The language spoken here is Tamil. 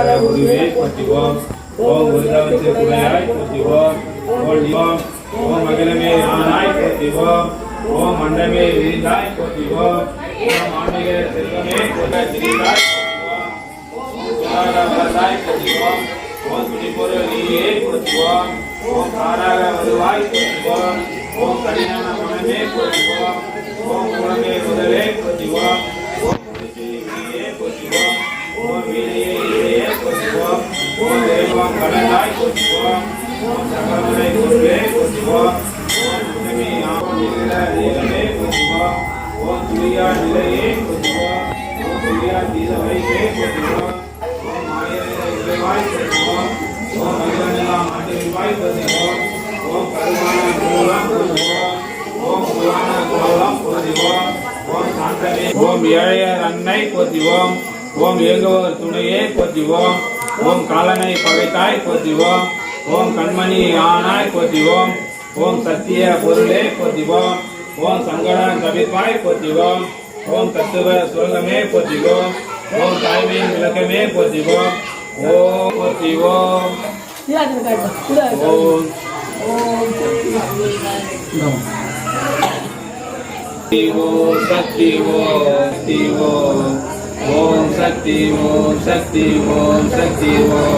குருவே போற்றிவோம். ஓம் குருதவத்து குடையாய் போற்றிவோம். ஓம் அகிலமே ஆனாய் போற்றிவோம். ஓம் அண்டமே விரிந்தாய் போற்றிவோம். ஓம் ஆன்மீக செல்வமே திரிந்தாய் போற்றிவோம். ஓம் போற்றிவோம். ஓம் துணிபொருள் நீயே போற்றிவோம். ஓம் காராக வருவாய் போற்றிவோம். ஓம் கடினான மனமே போற்றிவோம். ஓம் குணமே முதலே போற்றிவோம். ஓம் முடிச்சியே போற்றிவோம். ஓம் வீணையே இதையே போற்றிவோம். ஓம் தெய்வம் கடனாய் போற்றிவோம். ஓம் சகலமுனை பொருளே போற்றிவோம். ஓம் உண்மை ஆவணிகள தெய்வமே போற்றிவோம். ஓம் துரியா நிலையே போற்றிவோம். ஓம் துரியா தீத வைப்பே போற்றிவோம். ஓம் ஆயிரம் இறைவாய் போற்றிவோம். ஓம் அகிலமெல்லாம் ஆண்டிவாய் போற்றிவோம். ஓம் கருமான மூலம் போற்றிவோம். ஓம் புராண கோலம் போற்றிவோம். ஓம் சாந்தமே. ஓம் ஏழையர் அன்னை போற்றிவோம். ஓம் ஏங்குவோர் துணையே போற்றிவோம். ஓம் காலனை பகைத்தாய் போற்றிவோம். ஓம் கண்மணி ஆனாய் போற்றிவோம். ஓம் சத்திய பொருளே போற்றிவோம். ஓம் சங்கட கவிப்பாய் போற்றிவோம். ஓம் தத்துவ சுரங்கமே போற்றிவோம். ஓம் தாய்மையின் விளக்கமே போற்றிவோம். ஓம் போற்றிவோம். ஓம் ஓம் சக்தி ஓம் ஓம் சக்தி ஓம் சக்தி ஓம் சக்தி ஓம்